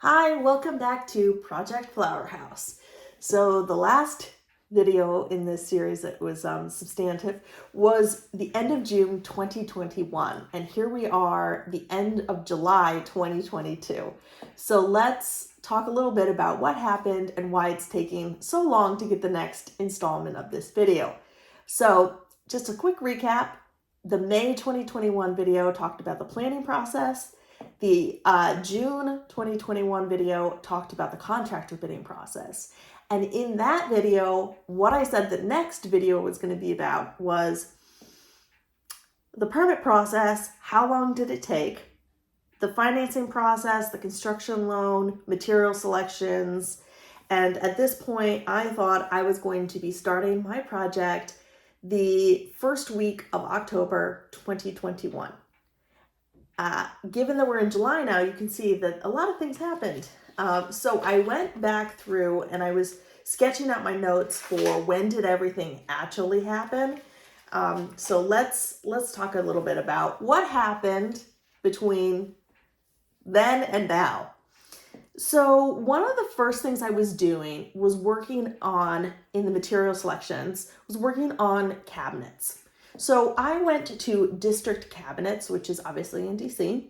Hi, welcome back to Project Flower House. So the last video in this series that was substantive was the end of June 2021, and here we are the end of July 2022. So let's talk a little bit about what happened and why it's taking so long to get the next installment of this video. So just a quick recap, the May 2021 video talked about the planning process. The June 2021 video talked about the contractor bidding process. And in that video, what I said the next video was going to be about was the permit process, how long did it take, the financing process, the construction loan, material selections. And at this point, I thought I was going to be starting my project the first week of October 2021. Given that we're in July now, you can see that a lot of things happened. So I went back through and I was sketching out my notes for when did everything actually happen. So let's talk a little bit about what happened between then and now. So one of the first things I was doing was working on, in the material selections, was working on cabinets. So I went to District Cabinets, which is obviously in DC,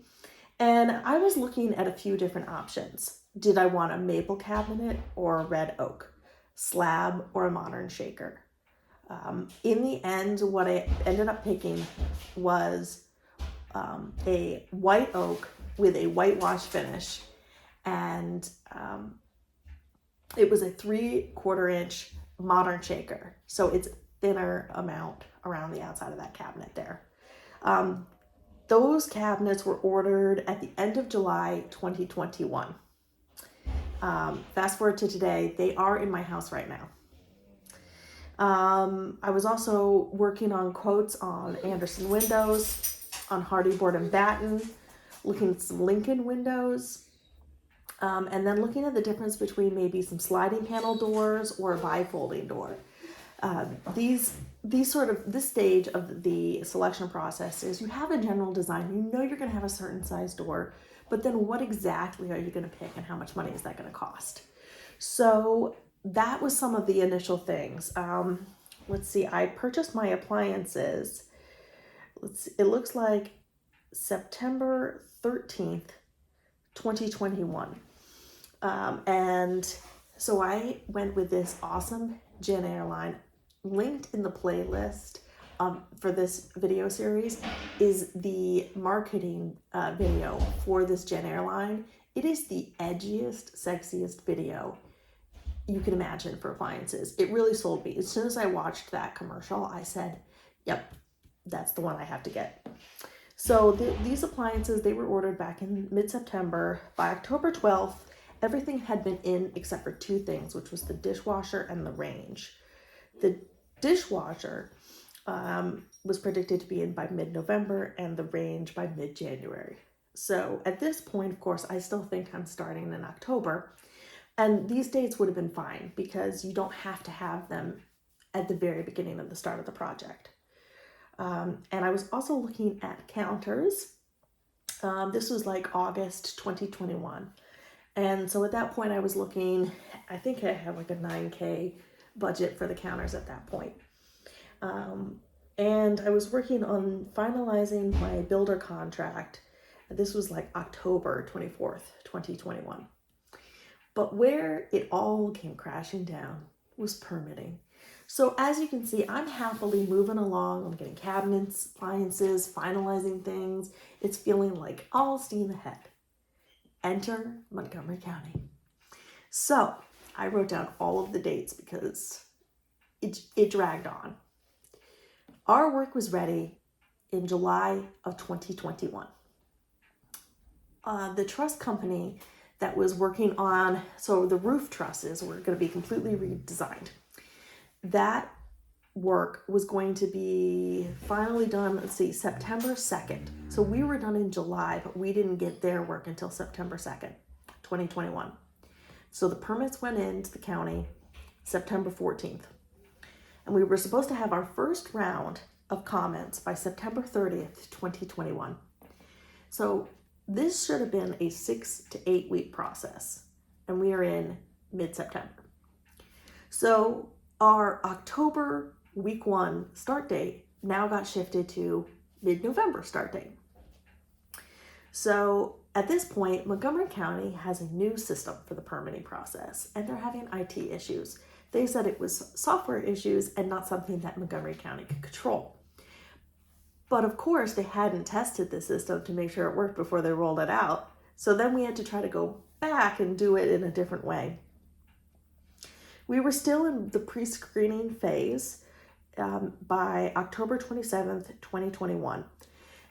and I was looking at a few different options. Did I want a maple cabinet or a red oak, slab or a modern shaker? In the end, what I ended up picking was a white oak with a whitewash finish, and it was a 3/4 inch modern shaker. So it's thinner amount around the outside of that cabinet there. Those cabinets were ordered at the end of July 2021. Fast forward to today, they are in my house right now. I was also working on quotes on Anderson windows, on Hardy Board and Batten, looking at some Lincoln windows, and then looking at the difference between maybe some sliding panel doors or a bifolding door. This stage of the selection process is you have a general design, you know you're going to have a certain size door, but then what exactly are you going to pick and how much money is that going to cost? So that was some of the initial things. Let's see, I purchased my appliances. It looks like September 13th, 2021. And so I went with this awesome JennAir line. Linked in the playlist for this video series is the marketing video for this JennAir line. It is the edgiest, sexiest video you can imagine for appliances. It really sold me. As soon as I watched that commercial, I said, yep, that's the one I have to get. So these appliances, they were ordered back in mid-September. By October 12th, everything had been in except for two things, which was the dishwasher and the range. The dishwasher was predicted to be in by mid-November and the range by mid-January. So at this point, of course, I still think I'm starting in October. And these dates would have been fine because you don't have to have them at the very beginning of the start of the project. And I was also looking at counters. This was like August 2021. And so at that point I was looking, I think I had like a $9,000 budget for the counters at that point. And I was working on finalizing my builder contract. This was like October 24th, 2021. But where it all came crashing down was permitting. So as you can see, I'm happily moving along. I'm getting cabinets, appliances, finalizing things. It's feeling like all steam ahead. Enter Montgomery County. So I wrote down all of the dates because it dragged on. Our work was ready in July of 2021. The truss company that was working on, so the roof trusses were going to be completely redesigned. That work was going to be finally done, September 2nd. So we were done in July, but we didn't get their work until September 2nd, 2021. So the permits went into the county September 14th. And we were supposed to have our first round of comments by September 30th, 2021. So This should have been a 6 to 8 week process, and we are in mid-September. So our October week 1 start date now got shifted to mid-November start date. So at this point, Montgomery County has a new system for the permitting process, and they're having IT issues. They said it was software issues and not something that Montgomery County could control. But of course, they hadn't tested the system to make sure it worked before they rolled it out. So then we had to try to go back and do it in a different way. We were still in the pre-screening phase by October 27th, 2021.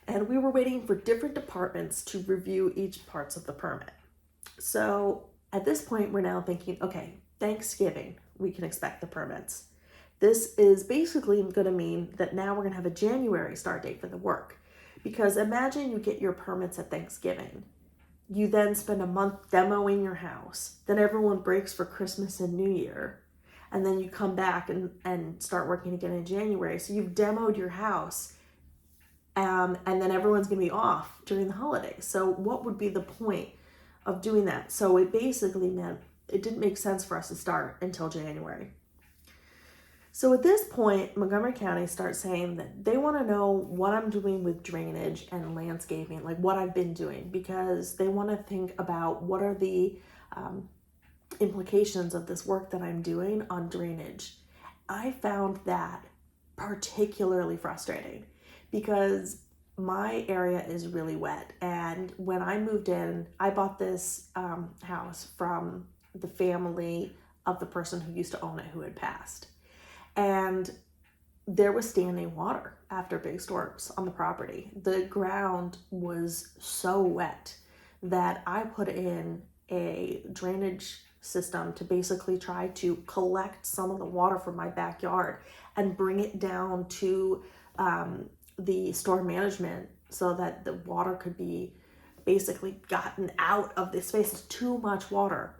And we were waiting for different departments to review each parts of the permit. So at this point, we're now thinking, okay, Thanksgiving, we can expect the permits. This is basically going to mean that now we're going to have a January start date for the work. Because imagine you get your permits at Thanksgiving. You then spend a month demoing your house. Then everyone breaks for Christmas and New Year. And then you come back and start working again in January. So you've demoed your house. And then everyone's going to be off during the holidays. So what would be the point of doing that? So it basically meant it didn't make sense for us to start until January. So at this point, Montgomery County starts saying that they want to know what I'm doing with drainage and landscaping, like what I've been doing, because they want to think about what are the implications of this work that I'm doing on drainage. I found that particularly frustrating because my area is really wet. And when I moved in, I bought this house from the family of the person who used to own it who had passed. And there was standing water after big storms on the property. The ground was so wet that I put in a drainage system to basically try to collect some of the water from my backyard and bring it down to the storm management so that the water could be basically gotten out of this space. It's too much water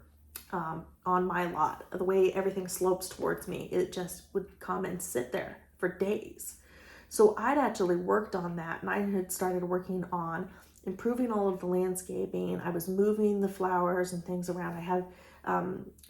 on my lot. The way everything slopes towards me, it just would come and sit there for days. So I'd actually worked on that, and I had started working on improving all of the landscaping. I was moving the flowers and things around. I have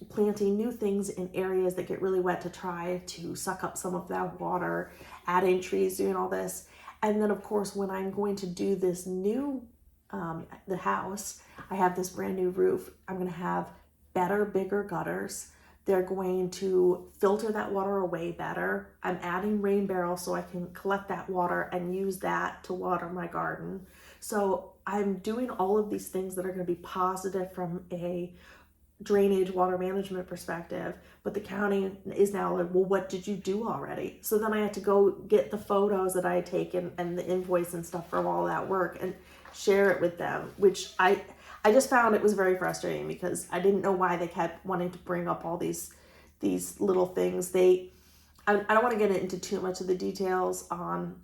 planting new things in areas that get really wet to try to suck up some of that water, adding trees, doing all this. And then of course, when I'm going to do this new, the house, I have this brand new roof. I'm going to have better, bigger gutters. They're going to filter that water away better. I'm adding rain barrels so I can collect that water and use that to water my garden. So I'm doing all of these things that are going to be positive from a drainage water management perspective, but the county is now like, well, what did you do already? So then I had to go get the photos that I had taken and the invoice and stuff from all that work and share it with them, which I just found it was very frustrating because I didn't know why they kept wanting to bring up all these little things. I don't want to get into too much of the details on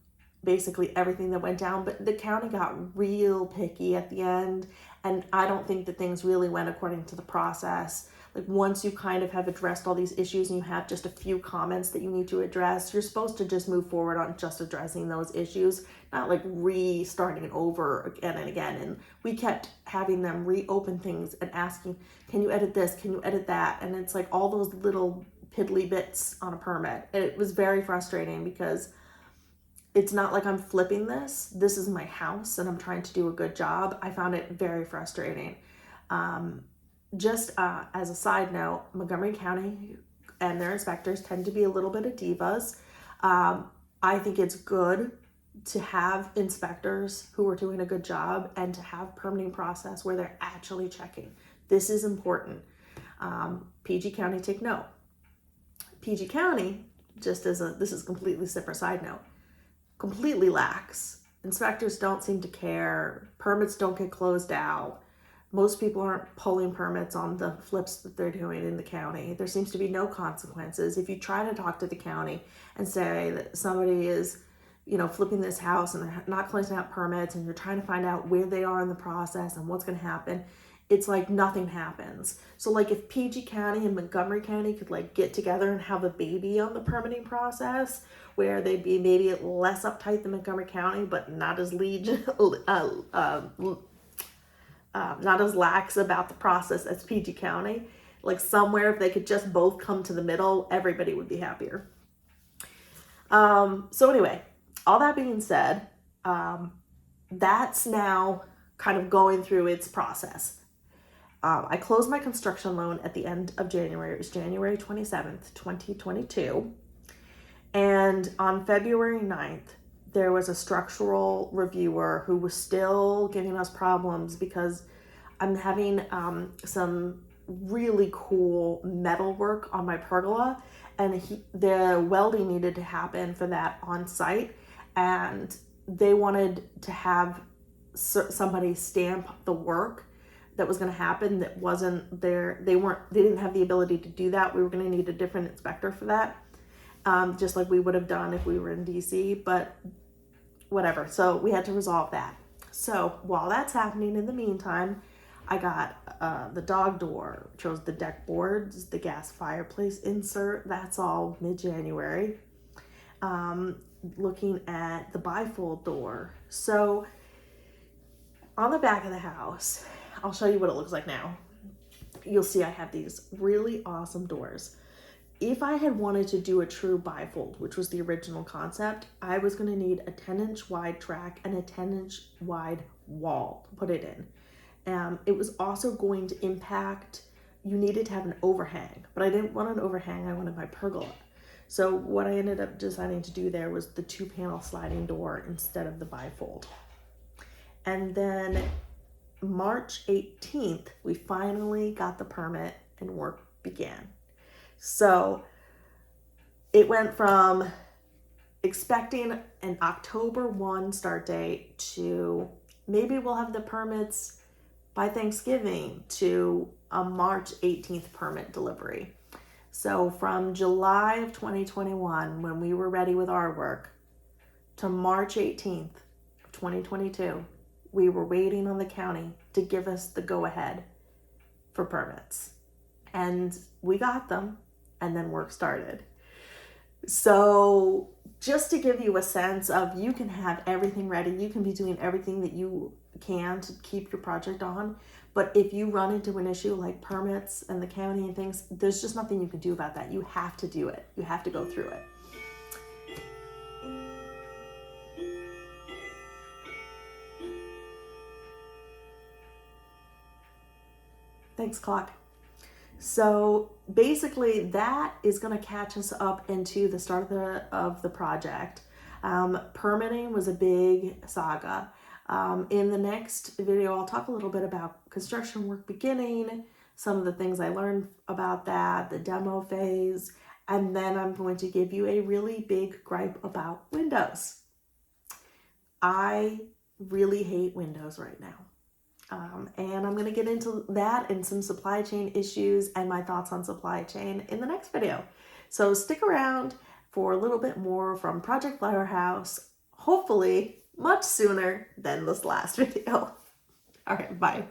basically everything that went down, but the county got real picky at the end, and I don't think that things really went according to the process. Like once you kind of have addressed all these issues and you have just a few comments that you need to address, you're supposed to just move forward on just addressing those issues, not like restarting over again and again. And we kept having them reopen things and asking, can you edit this? Can you edit that? And it's like all those little piddly bits on a permit. It was very frustrating because it's not like I'm flipping this. This is my house and I'm trying to do a good job. I found it very frustrating. Just as a side note, Montgomery County and their inspectors tend to be a little bit of divas. I think it's good to have inspectors who are doing a good job and to have permitting process where they're actually checking. This is important. PG County, take note. PG County, this is a completely separate side note, completely lax. Inspectors don't seem to care. Permits don't get closed out. Most people aren't pulling permits on the flips that they're doing in the county. There seems to be no consequences. If you try to talk to the county and say that somebody is, flipping this house and they're not closing out permits and you're trying to find out where they are in the process and what's going to happen, it's like nothing happens. So like if PG County and Montgomery County could like get together and have a baby on the permitting process where they'd be maybe less uptight than Montgomery County, but not as not as lax about the process as PG County. Like somewhere, if they could just both come to the middle, everybody would be happier. So anyway, all that being said, that's now kind of going through its process. I closed my construction loan at the end of January. It was January 27th, 2022. And on February 9th, there was a structural reviewer who was still giving us problems because I'm having some really cool metal work on my pergola, and the welding needed to happen for that on site, and they wanted to have somebody stamp the work that was going to happen that wasn't there. They didn't have the ability to do that. We were going to need a different inspector for that, just like we would have done if we were in DC, but whatever. So we had to resolve that. So while that's happening, in the meantime, I got the dog door, chose the deck boards, the gas fireplace insert. That's all mid-January. Looking at the bifold door. So on the back of the house, I'll show you what it looks like now. You'll see I have these really awesome doors. If I had wanted to do a true bifold, which was the original concept, I was going to need a 10-inch wide track and a 10-inch wide wall to put it in. It was also going to impact, you needed to have an overhang, but I didn't want an overhang, I wanted my pergola. So what I ended up deciding to do there was the 2-panel sliding door instead of the bifold. And then March 18th, we finally got the permit and work began. So it went from expecting an October 1 start date to maybe we'll have the permits by Thanksgiving to a March 18th permit delivery. So from July of 2021, when we were ready with our work, to March 18th of 2022, we were waiting on the county to give us the go-ahead for permits. And we got them, and then work started. So just to give you a sense of, you can have everything ready, you can be doing everything that you can to keep your project on, but if you run into an issue like permits and the county and things, there's just nothing you can do about that. You have to do it. You have to go through it. Thanks, clock. So basically that is going to catch us up into the start of the project. Permitting was a big saga. In the next video, I'll talk a little bit about construction work beginning, some of the things I learned about that, the demo phase, and then I'm going to give you a really big gripe about windows. I really hate windows right now. And I'm going to get into that and some supply chain issues and my thoughts on supply chain in the next video. So stick around for a little bit more from Project Flower House, hopefully much sooner than this last video. All right, bye.